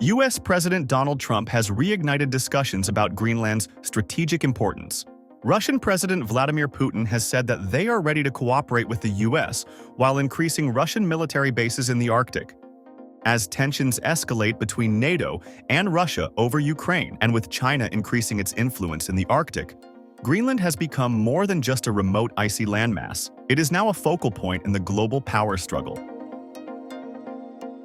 U.S. President Donald Trump has reignited discussions about Greenland's strategic importance. Russian President Vladimir Putin has said that they are ready to cooperate with the U.S. while increasing Russian military bases in the Arctic. As tensions escalate between NATO and Russia over Ukraine, and with China increasing its influence in the Arctic, Greenland has become more than just a remote icy landmass. It is now a focal point in the global power struggle.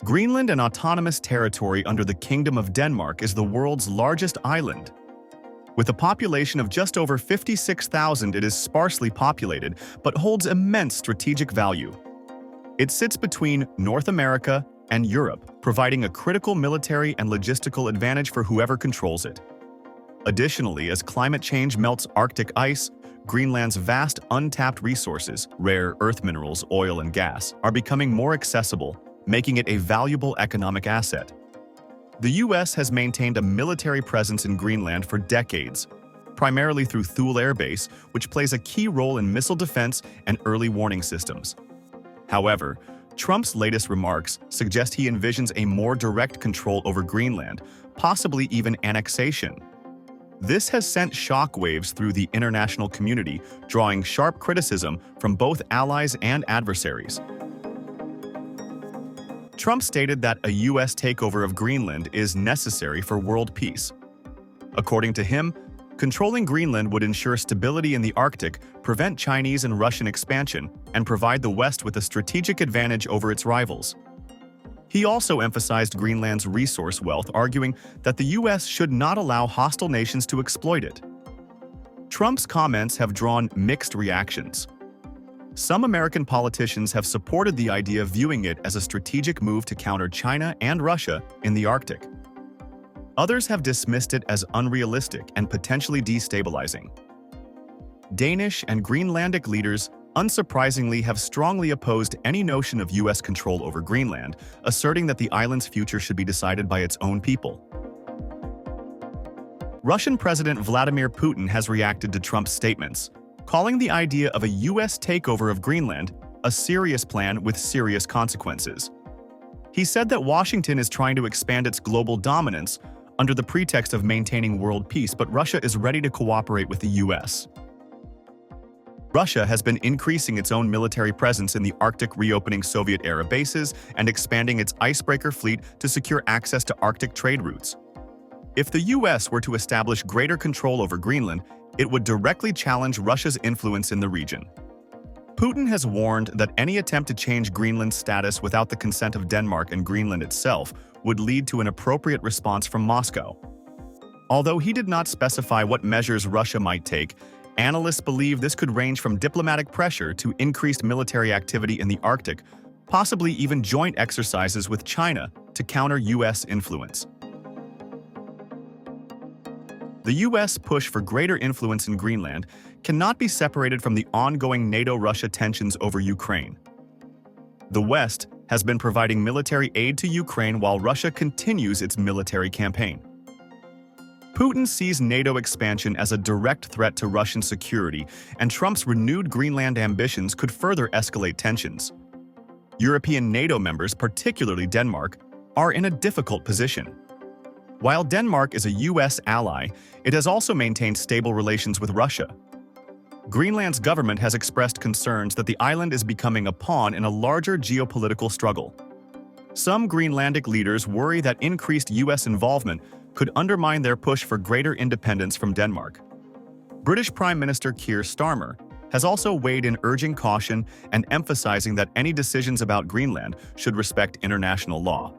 Greenland, an autonomous territory under the Kingdom of Denmark, is the world's largest island. With a population of just over 56,000, it is sparsely populated, but holds immense strategic value. It sits between North America and Europe, providing a critical military and logistical advantage for whoever controls it. Additionally, as climate change melts Arctic ice, Greenland's vast untapped resources, rare earth minerals, oil and gas, are becoming more accessible, making it a valuable economic asset. The U.S. has maintained a military presence in Greenland for decades, primarily through Thule Air Base, which plays a key role in missile defense and early warning systems. However, Trump's latest remarks suggest he envisions a more direct control over Greenland, possibly even annexation. This has sent shockwaves through the international community, drawing sharp criticism from both allies and adversaries. Trump stated that a U.S. takeover of Greenland is necessary for world peace. According to him, controlling Greenland would ensure stability in the Arctic, prevent Chinese and Russian expansion, and provide the West with a strategic advantage over its rivals. He also emphasized Greenland's resource wealth, arguing that the U.S. should not allow hostile nations to exploit it. Trump's comments have drawn mixed reactions. Some American politicians have supported the idea of viewing it as a strategic move to counter China and Russia in the Arctic. Others have dismissed it as unrealistic and potentially destabilizing. Danish and Greenlandic leaders, unsurprisingly, have strongly opposed any notion of U.S. control over Greenland, asserting that the island's future should be decided by its own people. Russian President Vladimir Putin has reacted to Trump's statements, calling the idea of a U.S. takeover of Greenland a serious plan with serious consequences. He said that Washington is trying to expand its global dominance under the pretext of maintaining world peace, but Russia is ready to cooperate with the U.S. Russia has been increasing its own military presence in the Arctic, reopening Soviet-era bases and expanding its icebreaker fleet to secure access to Arctic trade routes. If the U.S. were to establish greater control over Greenland, it would directly challenge Russia's influence in the region. Putin has warned that any attempt to change Greenland's status without the consent of Denmark and Greenland itself would lead to an appropriate response from Moscow. Although he did not specify what measures Russia might take, analysts believe this could range from diplomatic pressure to increased military activity in the Arctic, possibly even joint exercises with China to counter U.S. influence. The U.S. push for greater influence in Greenland cannot be separated from the ongoing NATO-Russia tensions over Ukraine. The West has been providing military aid to Ukraine while Russia continues its military campaign. Putin sees NATO expansion as a direct threat to Russian security, and Trump's renewed Greenland ambitions could further escalate tensions. European NATO members, particularly Denmark, are in a difficult position. While Denmark is a U.S. ally, it has also maintained stable relations with Russia. Greenland's government has expressed concerns that the island is becoming a pawn in a larger geopolitical struggle. Some Greenlandic leaders worry that increased U.S. involvement could undermine their push for greater independence from Denmark. British Prime Minister Keir Starmer has also weighed in, urging caution and emphasizing that any decisions about Greenland should respect international law.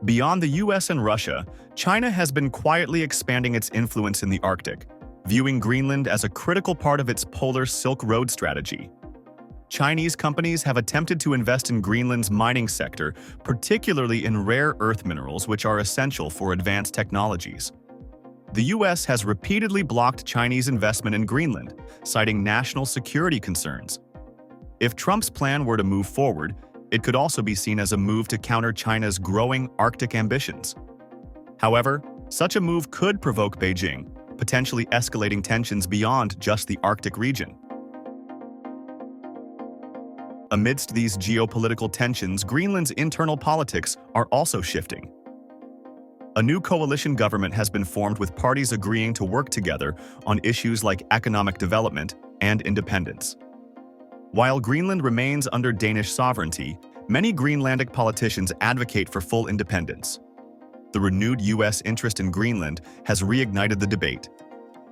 Beyond the U.S. and Russia, China has been quietly expanding its influence in the Arctic, viewing Greenland as a critical part of its polar Silk Road strategy. Chinese companies have attempted to invest in Greenland's mining sector, particularly in rare earth minerals, which are essential for advanced technologies. The U.S. has repeatedly blocked Chinese investment in Greenland, citing national security concerns. If Trump's plan were to move forward, it could also be seen as a move to counter China's growing Arctic ambitions. However, such a move could provoke Beijing, potentially escalating tensions beyond just the Arctic region. Amidst these geopolitical tensions, Greenland's internal politics are also shifting. A new coalition government has been formed with parties agreeing to work together on issues like economic development and independence. While Greenland remains under Danish sovereignty, many Greenlandic politicians advocate for full independence. The renewed U.S. interest in Greenland has reignited the debate.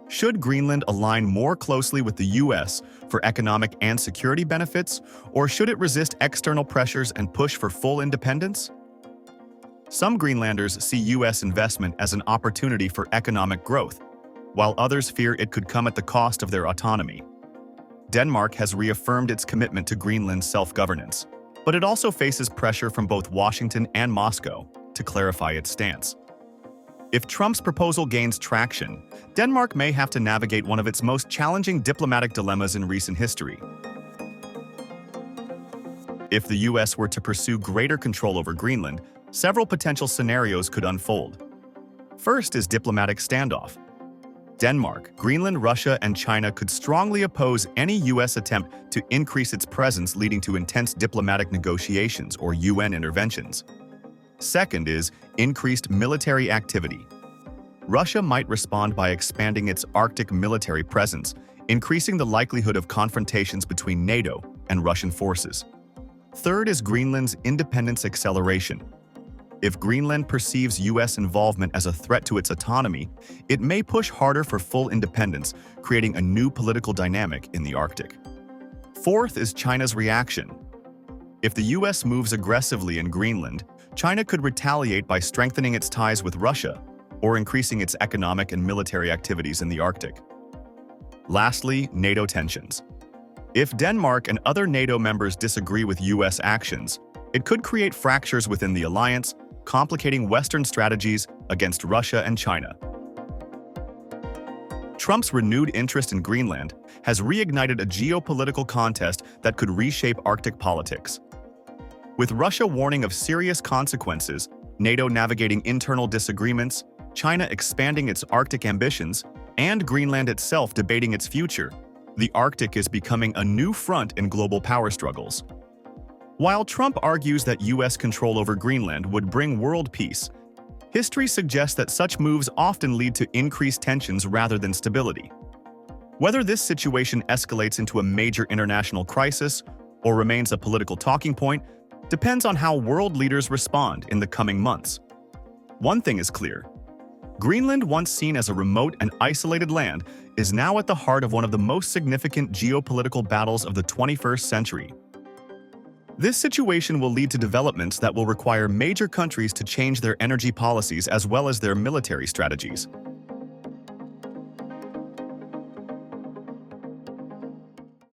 Should Greenland align more closely with the U.S. for economic and security benefits, or should it resist external pressures and push for full independence? Some Greenlanders see U.S. investment as an opportunity for economic growth, while others fear it could come at the cost of their autonomy. Denmark has reaffirmed its commitment to Greenland's self-governance, but it also faces pressure from both Washington and Moscow to clarify its stance. If Trump's proposal gains traction, Denmark may have to navigate one of its most challenging diplomatic dilemmas in recent history. If the U.S. were to pursue greater control over Greenland, several potential scenarios could unfold. First is diplomatic standoff. Denmark, Greenland, Russia, and China could strongly oppose any U.S. attempt to increase its presence, leading to intense diplomatic negotiations or UN interventions. Second is increased military activity. Russia might respond by expanding its Arctic military presence, increasing the likelihood of confrontations between NATO and Russian forces. Third is Greenland's independence acceleration. If Greenland perceives U.S. involvement as a threat to its autonomy, it may push harder for full independence, creating a new political dynamic in the Arctic. Fourth is China's reaction. If the U.S. moves aggressively in Greenland, China could retaliate by strengthening its ties with Russia or increasing its economic and military activities in the Arctic. Lastly, NATO tensions. If Denmark and other NATO members disagree with U.S. actions, it could create fractures within the alliance, complicating Western strategies against Russia and China. Trump's renewed interest in Greenland has reignited a geopolitical contest that could reshape Arctic politics. With Russia warning of serious consequences, NATO navigating internal disagreements, China expanding its Arctic ambitions, and Greenland itself debating its future, the Arctic is becoming a new front in global power struggles. While Trump argues that U.S. control over Greenland would bring world peace, history suggests that such moves often lead to increased tensions rather than stability. Whether this situation escalates into a major international crisis or remains a political talking point depends on how world leaders respond in the coming months. One thing is clear: Greenland, once seen as a remote and isolated land, is now at the heart of one of the most significant geopolitical battles of the 21st century. This situation will lead to developments that will require major countries to change their energy policies as well as their military strategies.